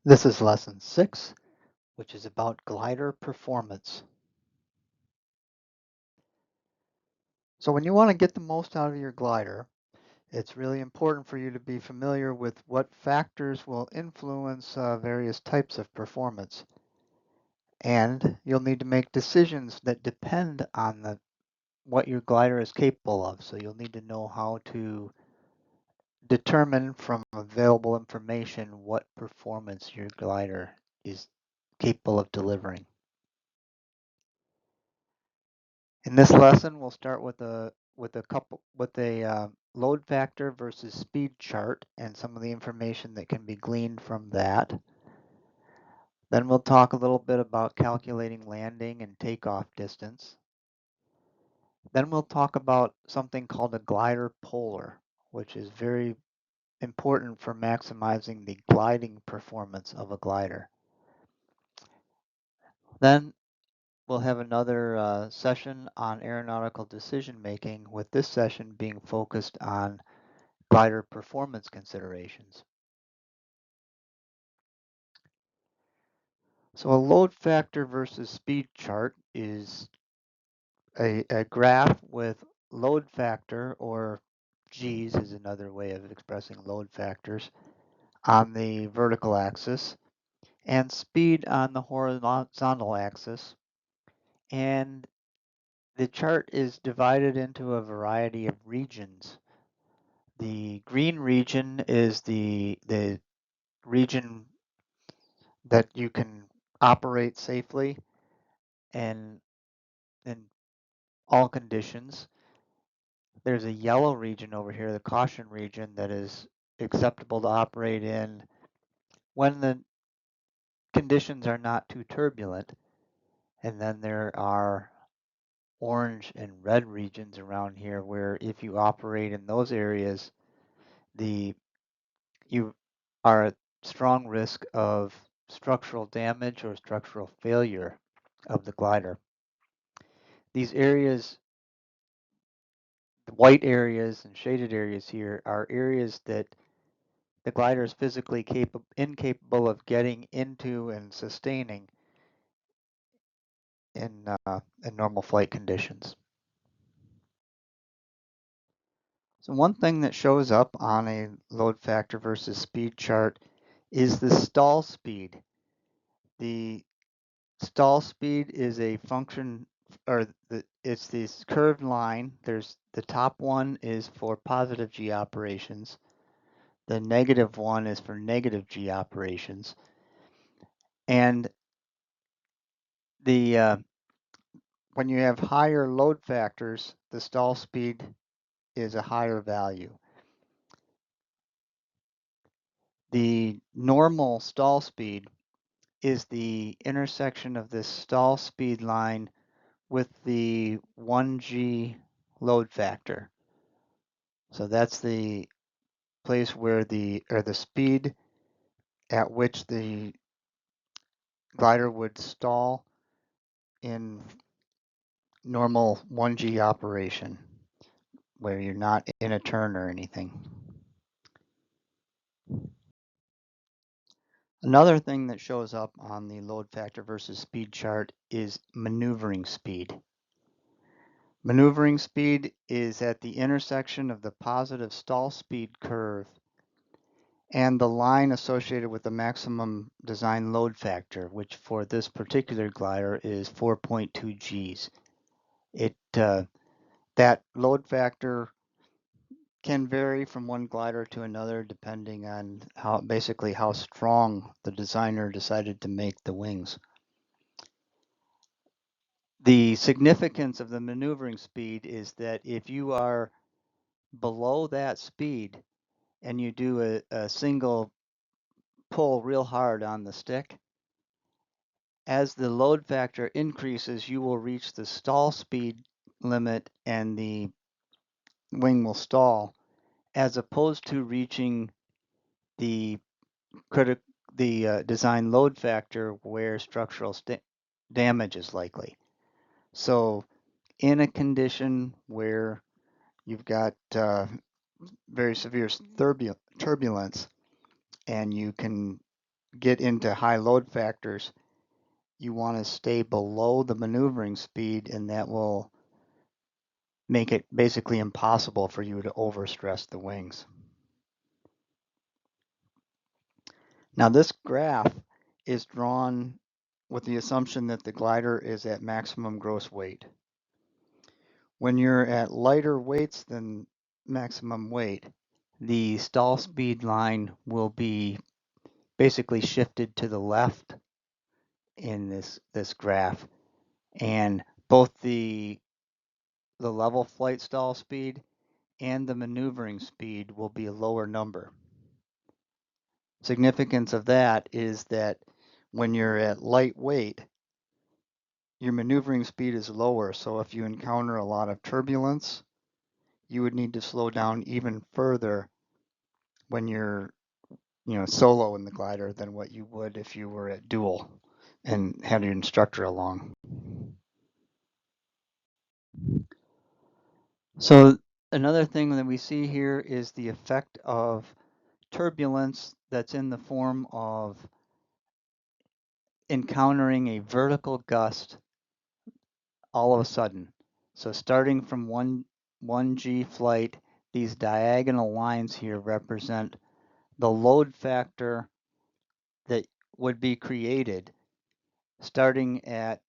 This is lesson 6, which is about glider performance. So when you want to get the most out of your glider, it's really important for you to be familiar with what factors will influence various types of performance. And you'll need to make decisions that depend on what your glider is capable of. So you'll need to know how to determine from available information what performance your glider is capable of delivering. In this lesson, we'll start with a load factor versus speed chart and some of the information that can be gleaned from that. Then we'll talk a little bit about calculating landing and takeoff distance. Then we'll talk about something called a glider polar, which is very important for maximizing the gliding performance of a glider. Then we'll have another session on aeronautical decision making, with this session being focused on glider performance considerations. So a load factor versus speed chart is a graph with load factor, or G's is another way of expressing load factors, on the vertical axis and speed on the horizontal axis. And the chart is divided into a variety of regions. The green region is the region that you can operate safely and in all conditions. There's a yellow region over here, the caution region, that is acceptable to operate in when the conditions are not too turbulent. And then there are orange and red regions around here where if you operate in those areas, you are at strong risk of structural damage or structural failure of the glider. These areas, the white areas and shaded areas here, are areas that the glider is physically incapable of getting into and sustaining in normal flight conditions. So one thing that shows up on a load factor versus speed chart is the stall speed. The stall speed is a function, or it's this curved line. There's the top one is for positive G operations. The negative one is for negative G operations. And when you have higher load factors, the stall speed is a higher value. The normal stall speed is the intersection of this stall speed line with the 1G load factor. So that's the place where the speed at which the glider would stall in normal 1G operation, where you're not in a turn or anything. Another thing that shows up on the load factor versus speed chart is maneuvering speed. Maneuvering speed is at the intersection of the positive stall speed curve and the line associated with the maximum design load factor, which for this particular glider is 4.2 Gs. That load factor can vary from one glider to another depending on basically how strong the designer decided to make the wings. The significance of the maneuvering speed is that if you are below that speed and you do a single pull real hard on the stick, as the load factor increases, you will reach the stall speed limit and the wing will stall, as opposed to reaching the design load factor where structural damage is likely. So in a condition where you've got very severe turbulence and you can get into high load factors, you want to stay below the maneuvering speed, and that will make it basically impossible for you to overstress the wings. Now this graph is drawn with the assumption that the glider is at maximum gross weight. When you're at lighter weights than maximum weight, the stall speed line will be basically shifted to the left in this graph, and both the level flight stall speed and the maneuvering speed will be a lower number. Significance of that is that when you're at light weight, your maneuvering speed is lower, so if you encounter a lot of turbulence, you would need to slow down even further when you're solo in the glider than what you would if you were at dual and had your instructor along. So another thing that we see here is the effect of turbulence that's in the form of encountering a vertical gust all of a sudden. So starting from 1G flight, these diagonal lines here represent the load factor that would be created starting at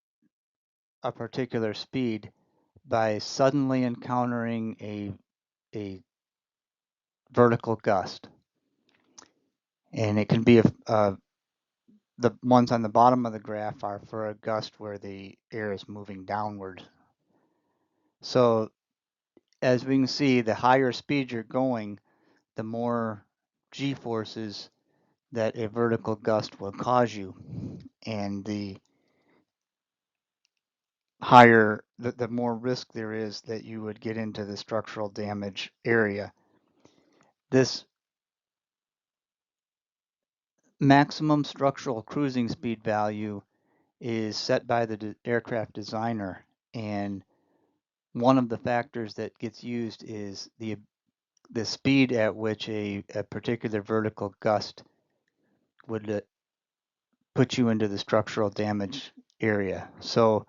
a particular speed by suddenly encountering a vertical gust. And it can be the ones on the bottom of the graph are for a gust where the air is moving downward. So as we can see, the higher speed you're going, the more g-forces that a vertical gust will cause you, and the higher, the more risk there is that you would get into the structural damage area. This maximum structural cruising speed value is set by the aircraft designer, and one of the factors that gets used is the speed at which a particular vertical gust would put you into the structural damage area. So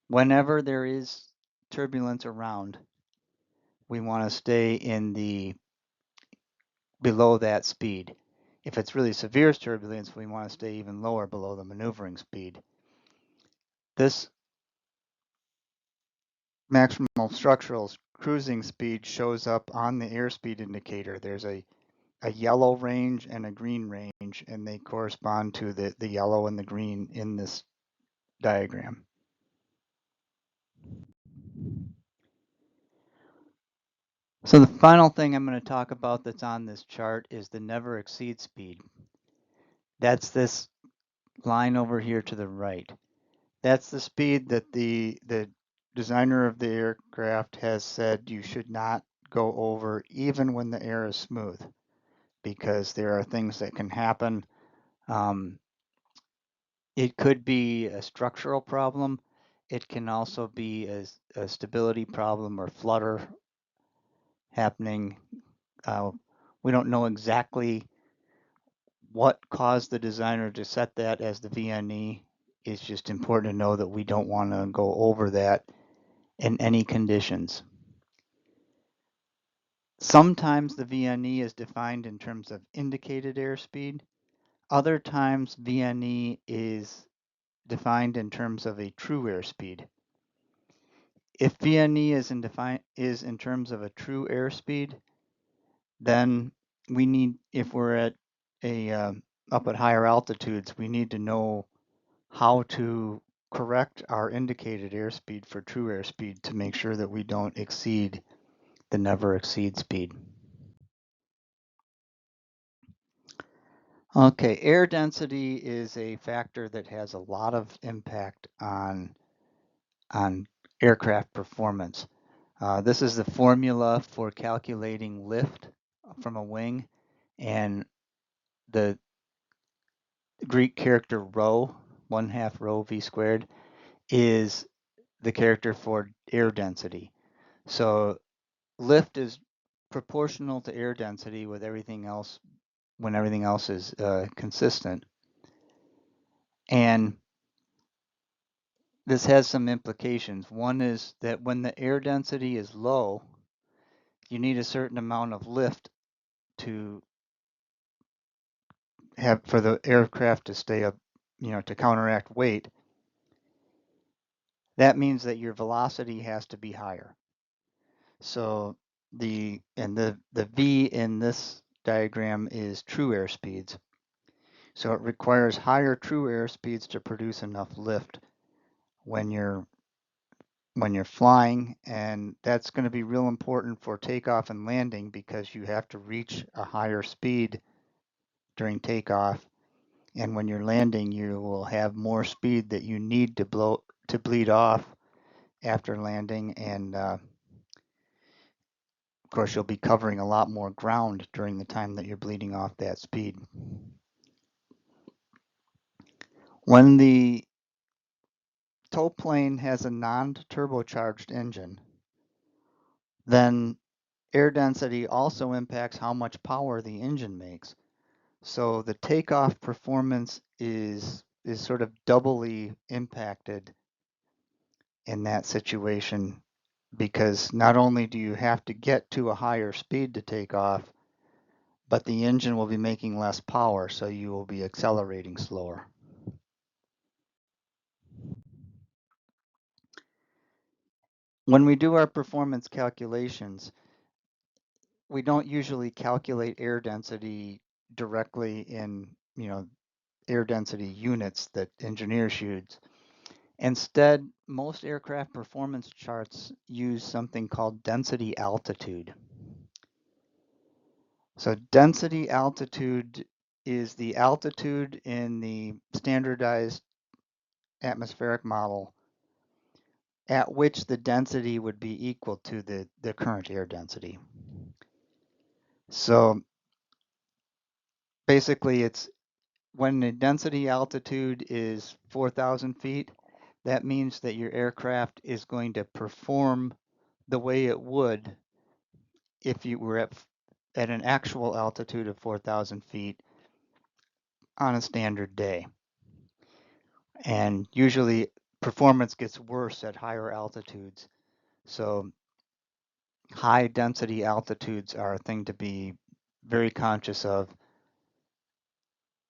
whenever there is turbulence around, we want to stay in the below that speed. If it's really severe turbulence, we want to stay even lower below the maneuvering speed. This maximum structural cruising speed shows up on the airspeed indicator. There's a yellow range and a green range, and they correspond to the yellow and the green in this diagram. So the final thing I'm going to talk about that's on this chart is the never exceed speed. That's this line over here to the right. That's the speed that the designer of the aircraft has said you should not go over even when the air is smooth, because there are things that can happen. It could be a structural problem. It can also be a stability problem or flutter happening. We don't know exactly what caused the designer to set that as the VNE. It's just important to know that we don't want to go over that in any conditions. Sometimes the VNE is defined in terms of indicated airspeed. Other times VNE is defined in terms of a true airspeed. If VNE is in terms of a true airspeed, then we need, if we're at up at higher altitudes, we need to know how to correct our indicated airspeed for true airspeed to make sure that we don't exceed the never exceed speed. Okay, air density is a factor that has a lot of impact on aircraft performance. This is the formula for calculating lift from a wing, and the Greek character rho, 1/2 rho v squared, is the character for air density. So lift is proportional to air density, with everything else when everything else is consistent. And this has some implications. One is that when the air density is low, you need a certain amount of lift to have for the aircraft to stay up, to counteract weight. That means that your velocity has to be higher. So the V in this diagram is true airspeeds. So it requires higher true airspeeds to produce enough lift when you're flying, and that's going to be real important for takeoff and landing because you have to reach a higher speed during takeoff, and when you're landing you will have more speed that you need to bleed off after landing, and of course you'll be covering a lot more ground during the time that you're bleeding off that speed. When the tow plane has a non-turbocharged engine, then air density also impacts how much power the engine makes. So the takeoff performance is sort of doubly impacted in that situation, because not only do you have to get to a higher speed to take off, but the engine will be making less power, so you will be accelerating slower. When we do our performance calculations, we don't usually calculate air density directly in, air density units that engineers use. Instead, most aircraft performance charts use something called density altitude. So density altitude is the altitude in the standardized atmospheric model at which the density would be equal to the current air density. So basically it's when the density altitude is 4,000 feet, that means that your aircraft is going to perform the way it would if you were at an actual altitude of 4,000 feet on a standard day. And usually performance gets worse at higher altitudes. So high density altitudes are a thing to be very conscious of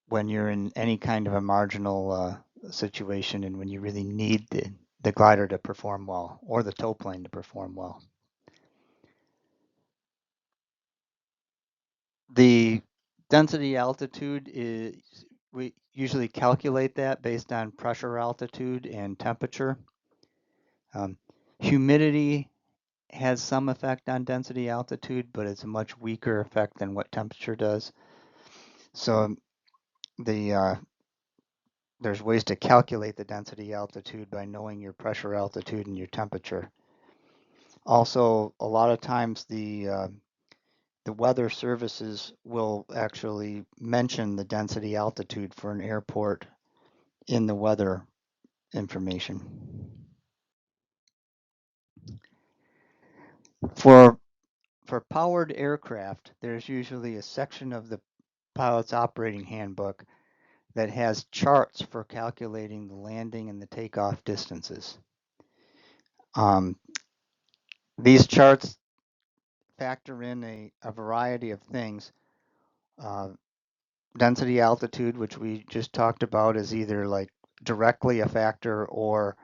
when you're in any kind of a marginal situation and when you really need the glider to perform well or the tow plane to perform well. The density altitude is, we usually calculate that based on pressure altitude and temperature. Humidity has some effect on density altitude, but it's a much weaker effect than what temperature does. So there's ways to calculate the density altitude by knowing your pressure altitude and your temperature. Also, a lot of times the weather services will actually mention the density altitude for an airport in the weather information. For powered aircraft, there's usually a section of the pilot's operating handbook that has charts for calculating the landing and the takeoff distances. These charts factor in a variety of things. Density altitude, which we just talked about, is either like directly a factor or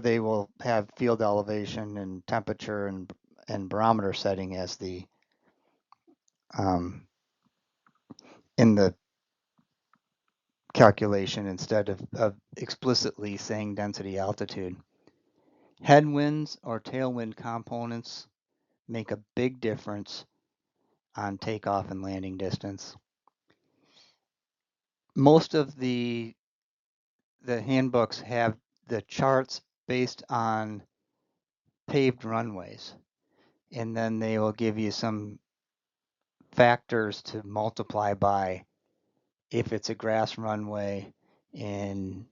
they will have field elevation and temperature and barometer setting as the in the calculation instead of explicitly saying density altitude. Headwinds or tailwind components make a big difference on takeoff and landing distance. Most of the handbooks have the charts based on paved runways, and then they will give you some factors to multiply by if it's a grass runway, and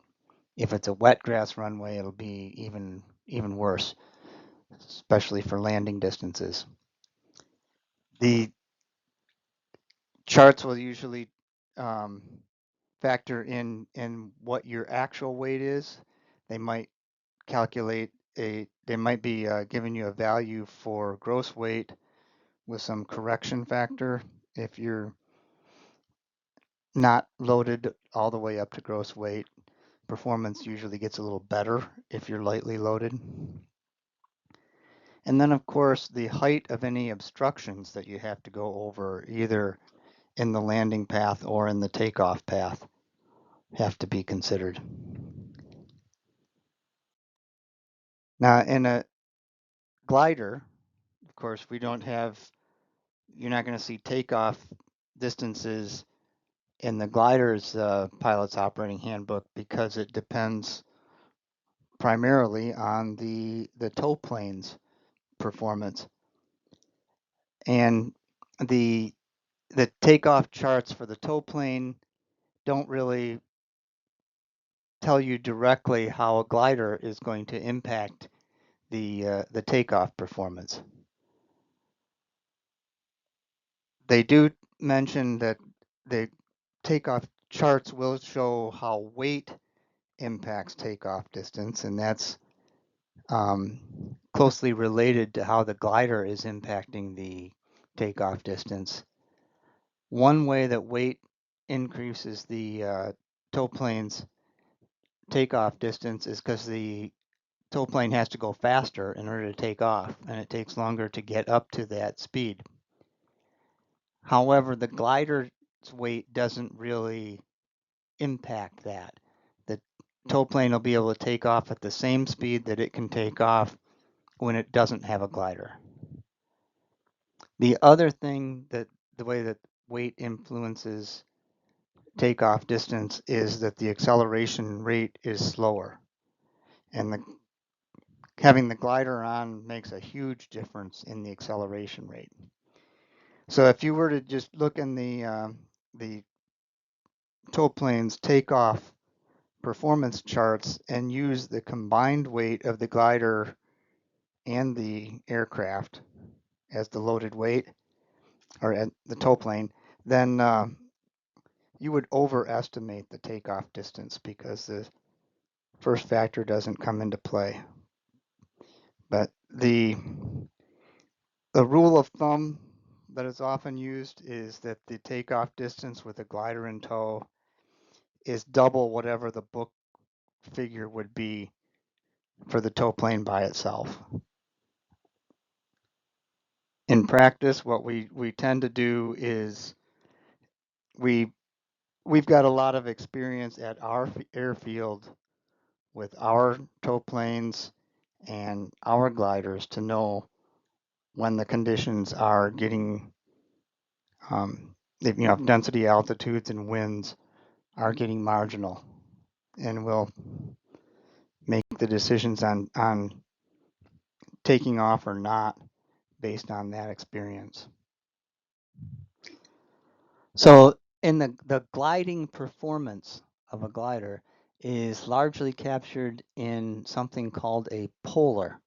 if it's a wet grass runway, it'll be even worse, especially for landing distances. The charts will usually factor in what your actual weight is. They might calculate they might be giving you a value for gross weight with some correction factor. If you're not loaded all the way up to gross weight, performance usually gets a little better if you're lightly loaded. And then of course the height of any obstructions that you have to go over either in the landing path or in the takeoff path have to be considered. Now in a glider, of course, you're not going to see takeoff distances in the glider's pilot's operating handbook because it depends primarily on the tow plane's performance. And the takeoff charts for the tow plane don't really tell you directly how a glider is going to impact the takeoff performance. They do mention that the takeoff charts will show how weight impacts takeoff distance, and that's closely related to how the glider is impacting the takeoff distance. One way that weight increases the tow plane's takeoff distance is because the tow plane has to go faster in order to take off, and it takes longer to get up to that speed. However, the glider's weight doesn't really impact that. The tow plane will be able to take off at the same speed that it can take off when it doesn't have a glider. The other thing that the way that weight influences takeoff distance is that the acceleration rate is slower. And having the glider on makes a huge difference in the acceleration rate. So if you were to just look in the tow plane's takeoff performance charts and use the combined weight of the glider and the aircraft as the loaded weight, or at the tow plane, then you would overestimate the takeoff distance because the first factor doesn't come into play. But the rule of thumb that is often used is that the takeoff distance with a glider in tow is double whatever the book figure would be for the tow plane by itself. In practice, what we tend to do is we've got a lot of experience at our airfield with our tow planes and our gliders to know when the conditions are getting, density, altitudes, and winds are getting marginal, and we'll make the decisions on taking off or not based on that experience. So in the gliding performance of a glider is largely captured in something called a polar.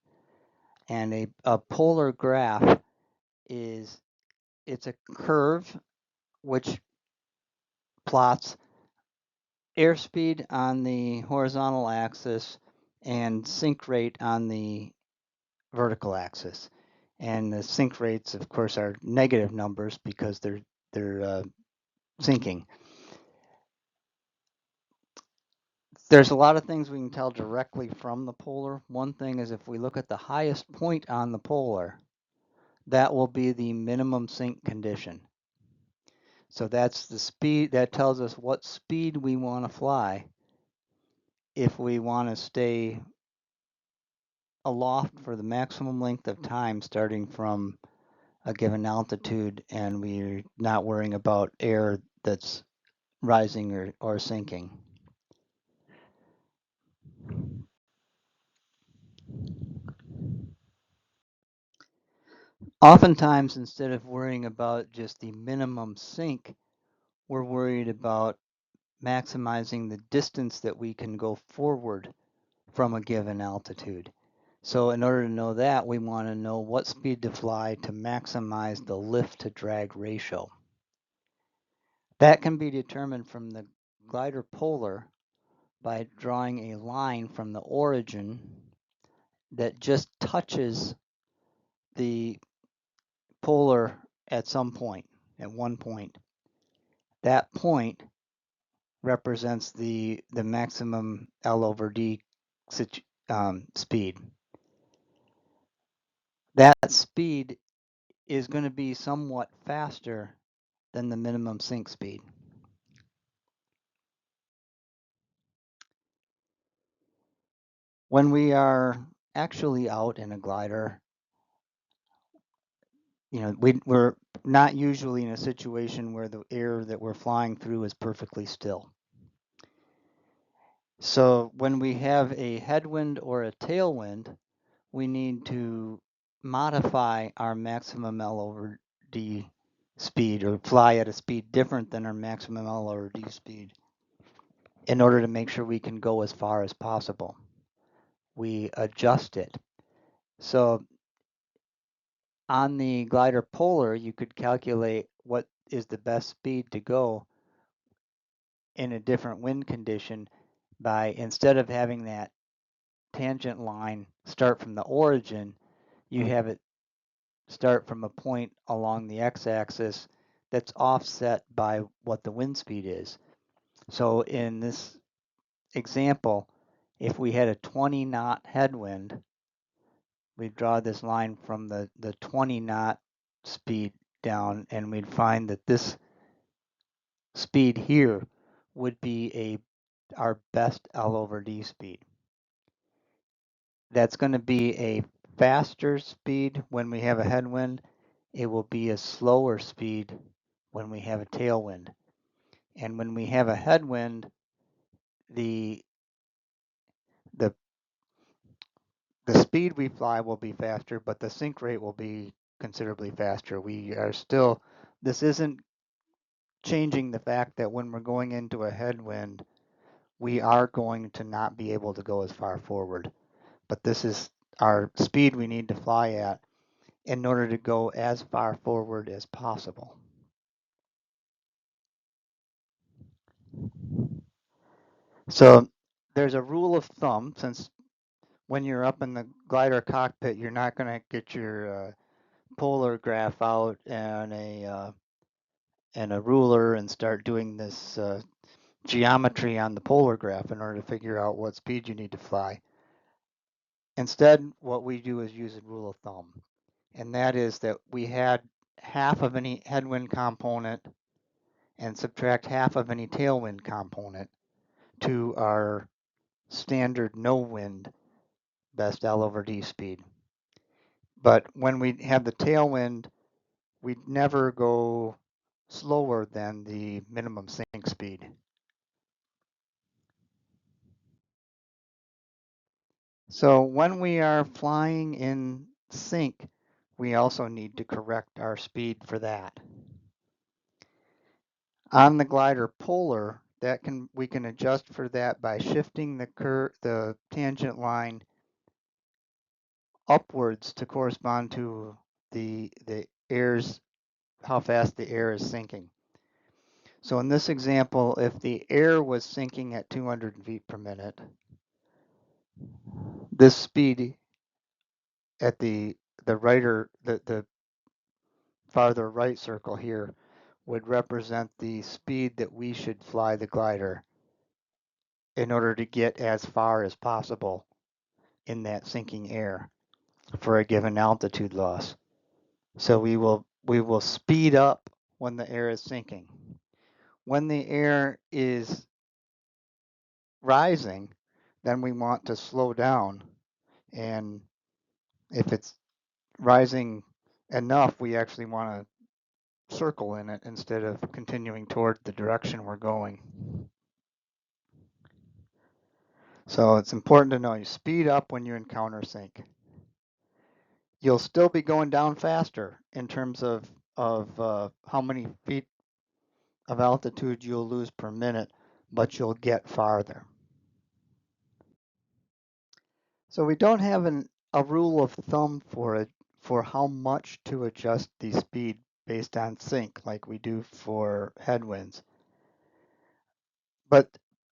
And a polar graph it's a curve which plots airspeed on the horizontal axis and sink rate on the vertical axis. And the sink rates, of course, are negative numbers because they're sinking. There's a lot of things we can tell directly from the polar. One thing is if we look at the highest point on the polar, that will be the minimum sink condition. So that's the speed, that tells us what speed we want to fly if we want to stay aloft for the maximum length of time starting from a given altitude, and we're not worrying about air that's rising or sinking. Oftentimes, instead of worrying about just the minimum sink, we're worried about maximizing the distance that we can go forward from a given altitude. So in order to know that, we want to know what speed to fly to maximize the lift to drag ratio. That can be determined from the glider polar by drawing a line from the origin that just touches the polar at some point, at one point. That point represents the maximum L over D speed. That speed is going to be somewhat faster than the minimum sink speed. When we are actually out in a glider, we're not usually in a situation where the air that we're flying through is perfectly still. So when we have a headwind or a tailwind, we need to modify our maximum L over D speed, or fly at a speed different than our maximum L over D speed, in order to make sure we can go as far as possible. We adjust it. So on the glider polar, you could calculate what is the best speed to go in a different wind condition by, instead of having that tangent line start from the origin, you have it start from a point along the x-axis that's offset by what the wind speed is. So in this example, if we had a 20 knot headwind, we'd draw this line from the 20 knot speed down, and we'd find that this speed here would be our best L over D speed. That's going to be a faster speed when we have a headwind. It will be a slower speed when we have a tailwind. And when we have a headwind, the the the speed we fly will be faster, but the sink rate will be considerably faster. This isn't changing the fact that when we're going into a headwind, we are going to not be able to go as far forward. But this is our speed we need to fly at in order to go as far forward as possible. So there's a rule of thumb, since when you're up in the glider cockpit, you're not going to get your polar graph out and a ruler and start doing this geometry on the polar graph in order to figure out what speed you need to fly. Instead, what we do is use a rule of thumb, and that is that we had half of any headwind component and subtract half of any tailwind component to our standard no wind best L over D speed. But when we have the tailwind, we never go slower than the minimum sink speed. So when we are flying in sync, we also need to correct our speed for that. On the glider polar, we can adjust for that by shifting the tangent line upwards to correspond to the how fast the air is sinking. So in this example, if the air was sinking at 200 feet per minute, this speed at the farther right circle here would represent the speed that we should fly the glider in order to get as far as possible in that sinking air for a given altitude loss. So we will speed up when the air is sinking. When the air is rising, then we want to slow down, and if it's rising enough, we actually want to circle in it instead of continuing toward the direction we're going. So it's important to know you speed up when you encounter sink. You'll still be going down faster in terms of how many feet of altitude you'll lose per minute, but you'll get farther. So we don't have a rule of thumb for how much to adjust the speed based on sink like we do for headwinds. But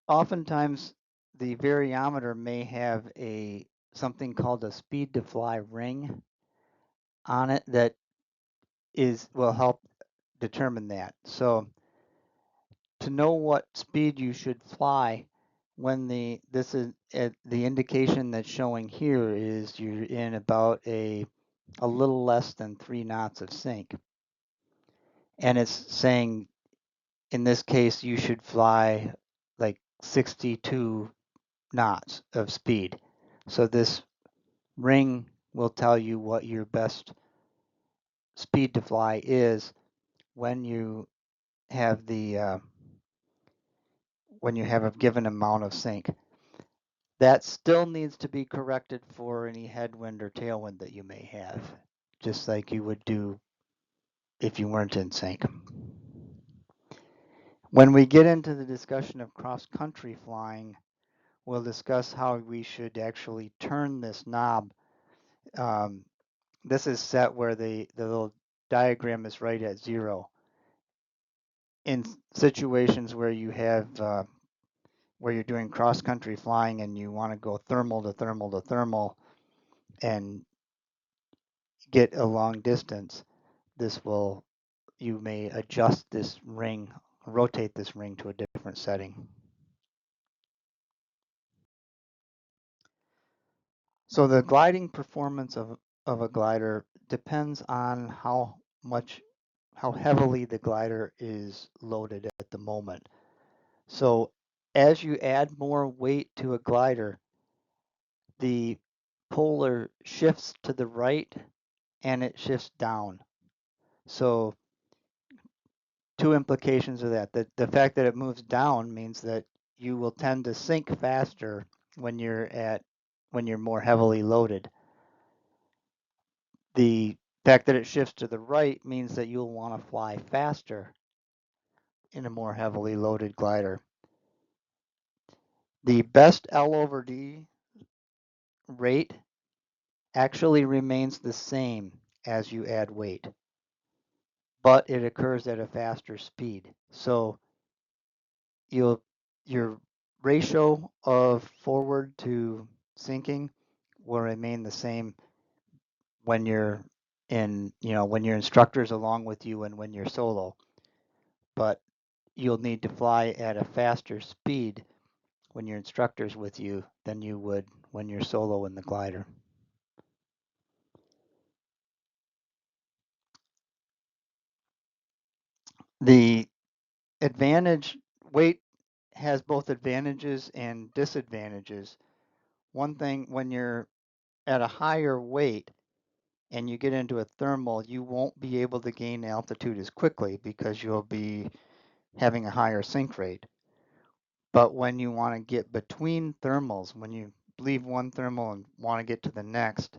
oftentimes the variometer may have something called a speed to fly ring on it that will help determine that. So to know what speed you should fly when this is the indication that's showing here is you're in about a little less than 3 knots of sync. And it's saying in this case you should fly like 62 knots of speed. So this ring will tell you what your best speed to fly is when you have a given amount of sync. That still needs to be corrected for any headwind or tailwind that you may have, just like you would do if you weren't in sync. When we get into the discussion of cross-country flying, we'll discuss how we should actually turn this knob. This is set where the little diagram is right at 0. In situations where you have where you're doing cross-country flying and you want to go thermal to thermal to thermal and get a long distance, you may adjust this ring, rotate this ring to a different setting. So the gliding performance of a glider depends on how heavily the glider is loaded at the moment. So as you add more weight to a glider, the polar shifts to the right and it shifts down. So two implications of that. The fact that it moves down means that you will tend to sink faster when you're more heavily loaded. The fact that it shifts to the right means that you'll want to fly faster in a more heavily loaded glider. The best L over D rate actually remains the same as you add weight, but it occurs at a faster speed. So your ratio of forward to sinking will remain the same when you're when your instructor's along with you and when you're solo, but you'll need to fly at a faster speed when your instructor's with you than you would when you're solo in the glider. The weight has both advantages and disadvantages. One thing, when you're at a higher weight and you get into a thermal, you won't be able to gain altitude as quickly because you'll be having a higher sink rate. But when you want to get between thermals, when you leave one thermal and want to get to the next,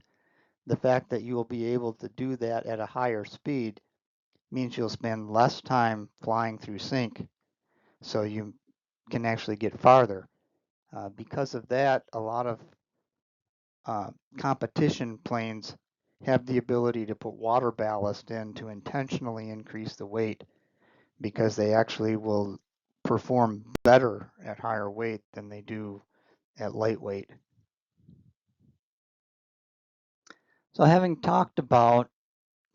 the fact that you will be able to do that at a higher speed means you'll spend less time flying through sync, so you can actually get farther. Because of that, a lot of competition planes have the ability to put water ballast in to intentionally increase the weight, because they actually will perform better at higher weight than they do at lightweight. So having talked about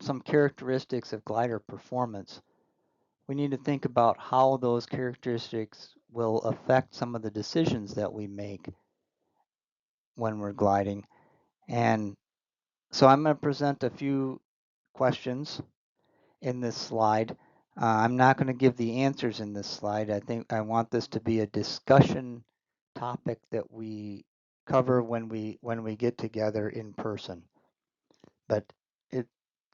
some characteristics of glider performance, we need to think about how those characteristics will affect some of the decisions that we make when we're gliding. And so I'm going to present a few questions in this slide. I'm not going to give the answers in this slide. I want this to be a discussion topic that we cover when we get together in person. But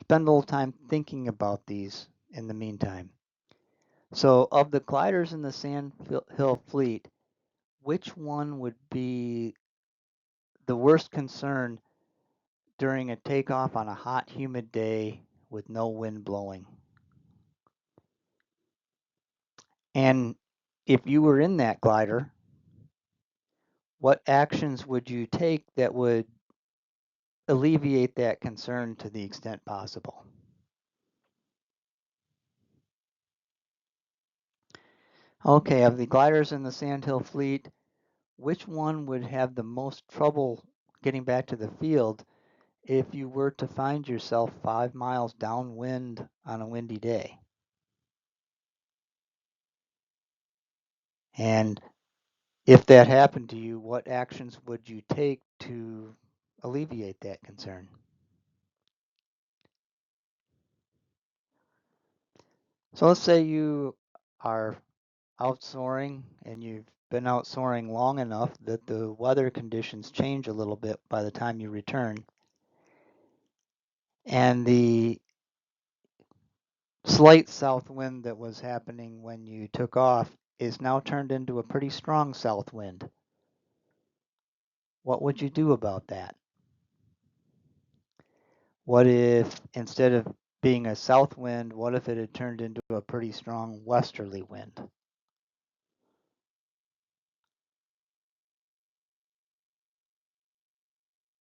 spend a little time thinking about these in the meantime. So of the gliders in the Sandhill fleet, which one would be the worst concern during a takeoff on a hot, humid day with no wind blowing? And if you were in that glider, what actions would you take that would alleviate that concern to the extent possible? Okay, of the gliders in the Sandhill fleet, which one would have the most trouble getting back to the field if you were to find yourself 5 miles downwind on a windy day? And if that happened to you, what actions would you take to alleviate that concern? So let's say you are out soaring and you've been out soaring long enough that the weather conditions change a little bit by the time you return, and the slight south wind that was happening when you took off is now turned into a pretty strong south wind. What would you do about that? What if instead of being a south wind, what if it had turned into a pretty strong westerly wind?